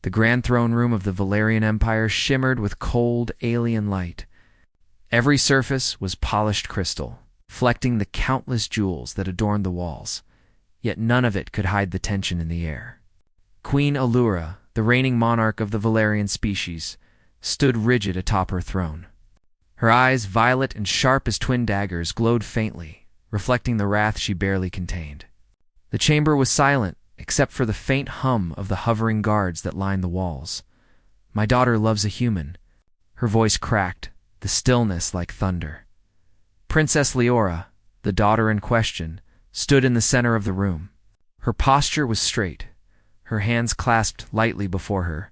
The grand throne room of the Valerian Empire shimmered with cold, alien light. Every surface was polished crystal, reflecting the countless jewels that adorned the walls, yet none of it could hide the tension in the air. Queen Allura, the reigning monarch of the Valerian species, stood rigid atop her throne. Her eyes, violet and sharp as twin daggers, glowed faintly, reflecting the wrath she barely contained. The chamber was silent, except for the faint hum of the hovering guards that lined the walls. "My daughter loves a human." Her voice cracked, the stillness like thunder. Princess Leora, the daughter in question, stood in the center of the room. Her posture was straight, her hands clasped lightly before her,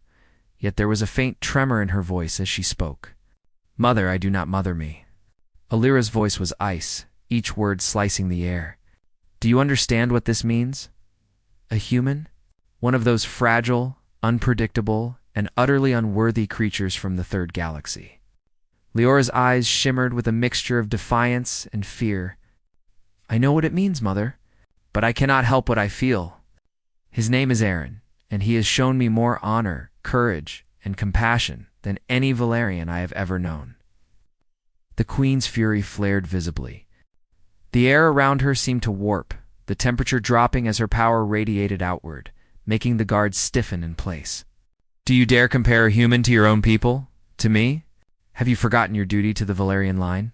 yet there was a faint tremor in her voice as she spoke. "Mother, I do not mother me." Allura's voice was ice, each word slicing the air. "Do you understand what this means? A human? One of those fragile, unpredictable, and utterly unworthy creatures from the third galaxy." Leora's eyes shimmered with a mixture of defiance and fear. "I know what it means, Mother, but I cannot help what I feel. His name is Aaron, and he has shown me more honor, courage, and compassion than any Valerian I have ever known." The Queen's fury flared visibly. The air around her seemed to warp, the temperature dropping as her power radiated outward, making the guards stiffen in place. "Do you dare compare a human to your own people? To me? Have you forgotten your duty to the Valerian line?"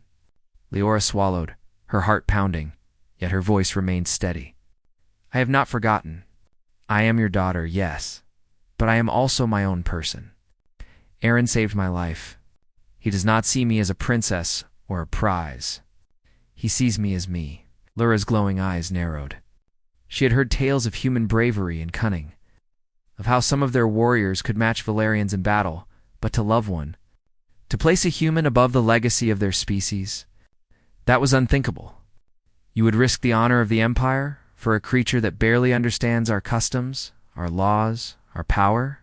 Leora swallowed, her heart pounding, yet her voice remained steady. "I have not forgotten. I am your daughter, yes, but I am also my own person. Aaron saved my life. He does not see me as a princess or a prize. He sees me as me." Lura's glowing eyes narrowed. She had heard tales of human bravery and cunning, of how some of their warriors could match Valerians in battle, but to love one, to place a human above the legacy of their species, that was unthinkable. "You would risk the honor of the Empire for a creature that barely understands our customs, our laws, our power?"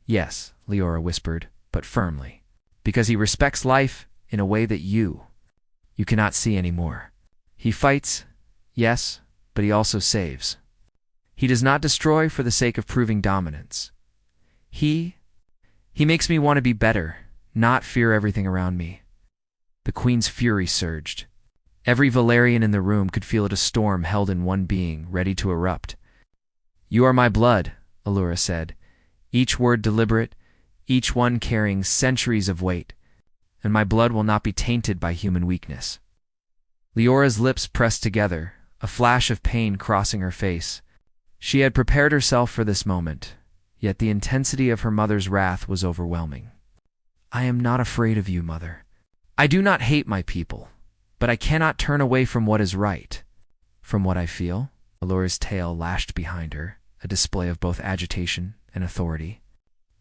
"Yes," Leora whispered, but firmly, "because he respects life in a way that you cannot see anymore. He fights, yes, but he also saves. He does not destroy for the sake of proving dominance. He makes me want to be better, not fear everything around me." The Queen's fury surged. Every Valerian in the room could feel it, a storm held in one being, ready to erupt. "You are my blood," Allura said, each word deliberate, each one carrying centuries of weight, "and my blood will not be tainted by human weakness." Leora's lips pressed together, a flash of pain crossing her face. She had prepared herself for this moment, yet the intensity of her mother's wrath was overwhelming. "I am not afraid of you, Mother. I do not hate my people, but I cannot turn away from what is right. From what I feel." Allura's tail lashed behind her, a display of both agitation and authority.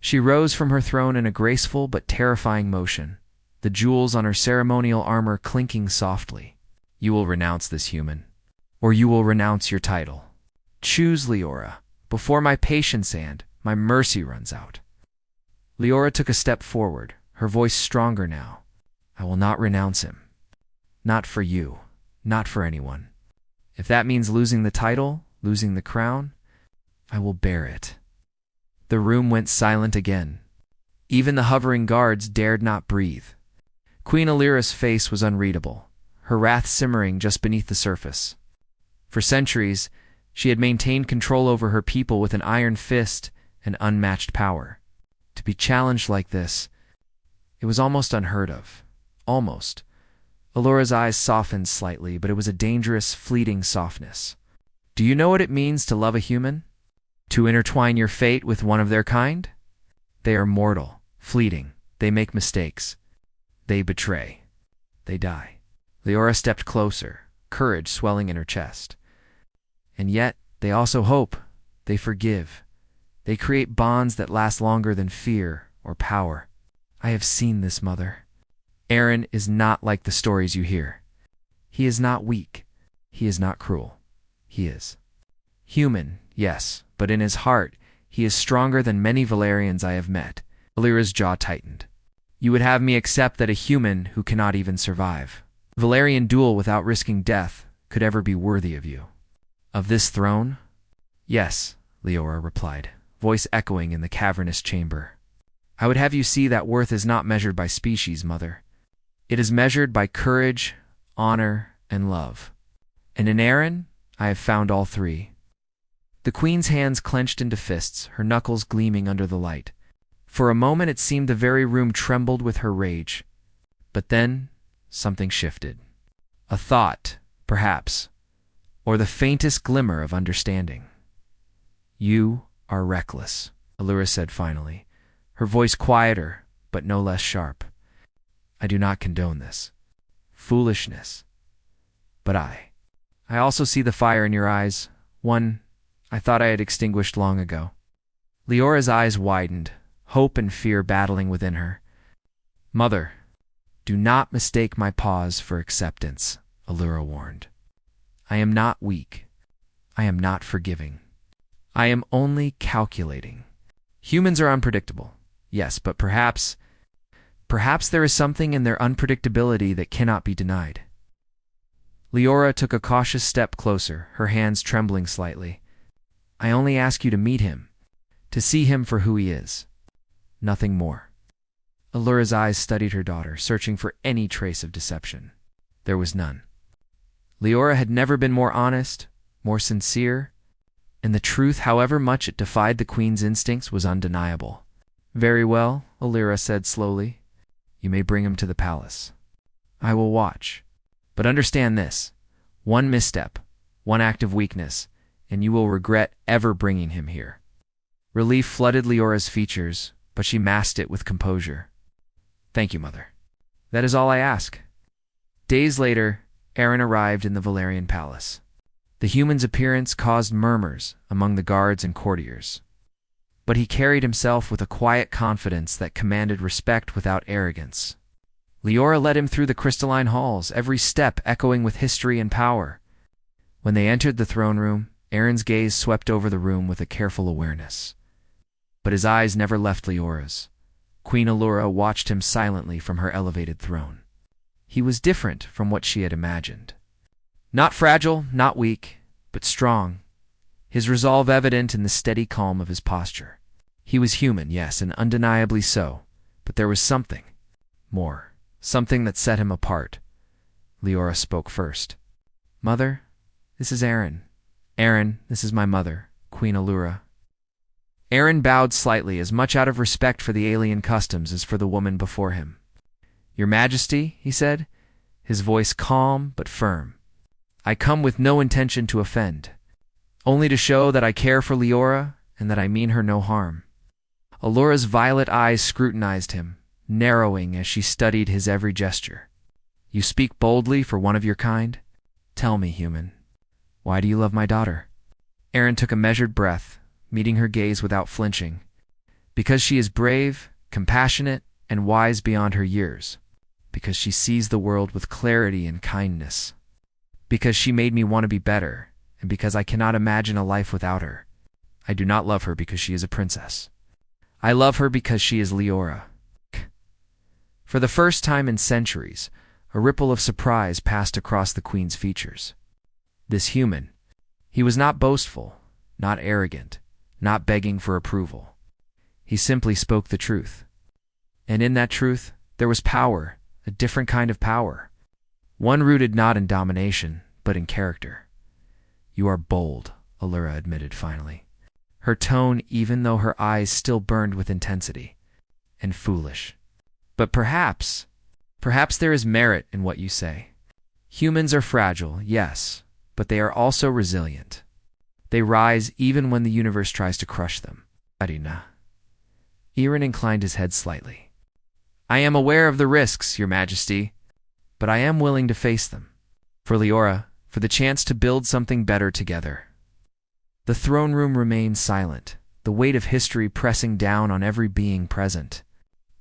She rose from her throne in a graceful but terrifying motion, the jewels on her ceremonial armor clinking softly. "You will renounce this human, or you will renounce your title. Choose, Leora, before my patience and my mercy runs out." Leora took a step forward, her voice stronger now. "I will not renounce him. Not for you, not for anyone. If that means losing the title, losing the crown, I will bear it." The room went silent again. Even the hovering guards dared not breathe. Queen Allura's face was unreadable, her wrath simmering just beneath the surface. For centuries, she had maintained control over her people with an iron fist and unmatched power. To be challenged like this, it was almost unheard of. Almost. Allura's eyes softened slightly, but it was a dangerous, fleeting softness. "Do you know what it means to love a human? To intertwine your fate with one of their kind? They are mortal, fleeting. They make mistakes. They betray. They die." Leora stepped closer, courage swelling in her chest. "And yet, they also hope. They forgive. They create bonds that last longer than fear or power. I have seen this, Mother. Aaron is not like the stories you hear. He is not weak. He is not cruel. He is human, yes, but in his heart, he is stronger than many Valerians I have met." Allura's jaw tightened. "You would have me accept that a human who cannot even survive Valerian duel without risking death could ever be worthy of you? Of this throne?" "Yes," Leora replied, voice echoing in the cavernous chamber. I would have you see that worth is not measured by species, mother. It is measured by courage, honor, and love. And in Aaron, I have found all three. The queen's hands clenched into fists, her knuckles gleaming under the light. For a moment it seemed the very room trembled with her rage. But then something shifted. A thought, perhaps, or the faintest glimmer of understanding. You are reckless, Allura said finally, her voice quieter but no less sharp. I do not condone this. Foolishness. But I also see the fire in your eyes, one I thought I had extinguished long ago. Leora's eyes widened, hope and fear battling within her. Mother, do not mistake my pause for acceptance, Allura warned. I am not weak. I am not forgiving. I am only calculating. Humans are unpredictable, yes, but perhaps there is something in their unpredictability that cannot be denied. Leora took a cautious step closer, her hands trembling slightly. I only ask you to meet him, to see him for who he is. Nothing more. Allura's eyes studied her daughter, searching for any trace of deception. There was none. Leora had never been more honest, more sincere, and the truth, however much it defied the queen's instincts, was undeniable. Very well, Allura said slowly. You may bring him to the palace. I will watch. But understand this. One misstep, one act of weakness, and you will regret ever bringing him here. Relief flooded Leora's features, but she masked it with composure. Thank you, Mother. That is all I ask. Days later, Aaron arrived in the Valerian palace. The human's appearance caused murmurs among the guards and courtiers. But he carried himself with a quiet confidence that commanded respect without arrogance. Leora led him through the crystalline halls, every step echoing with history and power. When they entered the throne room, Aaron's gaze swept over the room with a careful awareness. But his eyes never left Leora's. Queen Allura watched him silently from her elevated throne. He was different from what she had imagined. Not fragile, not weak, but strong, his resolve evident in the steady calm of his posture. He was human, yes, and undeniably so, but there was something more, something that set him apart. Leora spoke first. Mother, this is Aaron. Aaron, this is my mother, Queen Allura. Aaron bowed slightly, as much out of respect for the alien customs as for the woman before him. Your Majesty, he said, his voice calm but firm. I come with no intention to offend, only to show that I care for Leora and that I mean her no harm. Allura's violet eyes scrutinized him, narrowing as she studied his every gesture. You speak boldly for one of your kind? Tell me, human, why do you love my daughter? Aaron took a measured breath, meeting her gaze without flinching. Because she is brave, compassionate, and wise beyond her years. Because she sees the world with clarity and kindness. Because she made me want to be better, and because I cannot imagine a life without her. I do not love her because she is a princess. I love her because she is Leora. For the first time in centuries, a ripple of surprise passed across the queen's features. This human, he was not boastful, not arrogant, not begging for approval. He simply spoke the truth. And in that truth, there was power, a different kind of power. One rooted not in domination, but in character. You are bold, Allura admitted finally. Her tone, even though her eyes still burned with intensity. And foolish. But perhaps there is merit in what you say. Humans are fragile, yes, but they are also resilient. They rise even when the universe tries to crush them. Arina. Aaron inclined his head slightly. I am aware of the risks, Your Majesty, but I am willing to face them. For Leora, for the chance to build something better together. The throne room remained silent, the weight of history pressing down on every being present.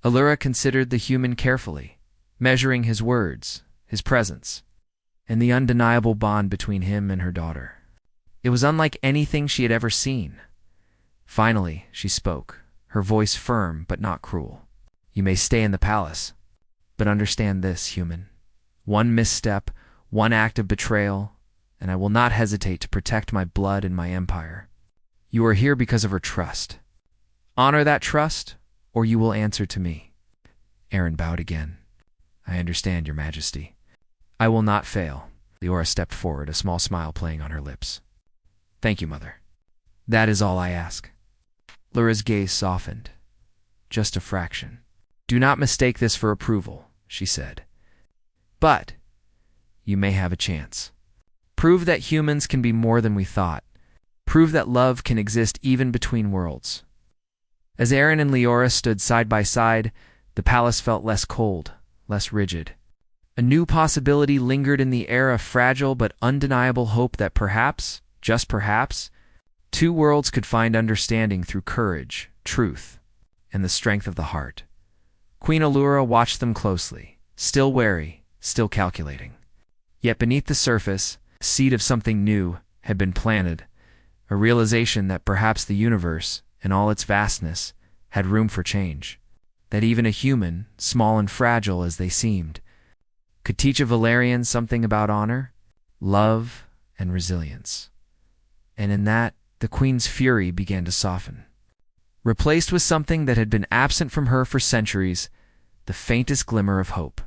Allura considered the human carefully, measuring his words, his presence, and the undeniable bond between him and her daughter. It was unlike anything she had ever seen. Finally, she spoke, her voice firm but not cruel. You may stay in the palace, but understand this, human. One misstep, one act of betrayal, and I will not hesitate to protect my blood and my empire. You are here because of her trust, Honor that trust, or you will answer to me." Aaron bowed again. "I understand, Your Majesty." "I will not fail." Leora stepped forward, a small smile playing on her lips. "Thank you, Mother. That is all I ask." Lyra's gaze softened. "Just a fraction. Do not mistake this for approval," she said. "But you may have a chance. Prove that humans can be more than we thought. Prove that love can exist even between worlds." As Aaron and Leora stood side by side, the palace felt less cold, less rigid. A new possibility lingered in the air, a fragile but undeniable hope that perhaps, just perhaps, two worlds could find understanding through courage, truth, and the strength of the heart. Queen Allura watched them closely, still wary, still calculating. Yet beneath the surface, a seed of something new had been planted, a realization that perhaps the universe, in all its vastness, had room for change, that even a human, small and fragile as they seemed, could teach a Valerian something about honor, love, and resilience. And in that, the Queen's fury began to soften. Replaced with something that had been absent from her for centuries, the faintest glimmer of hope.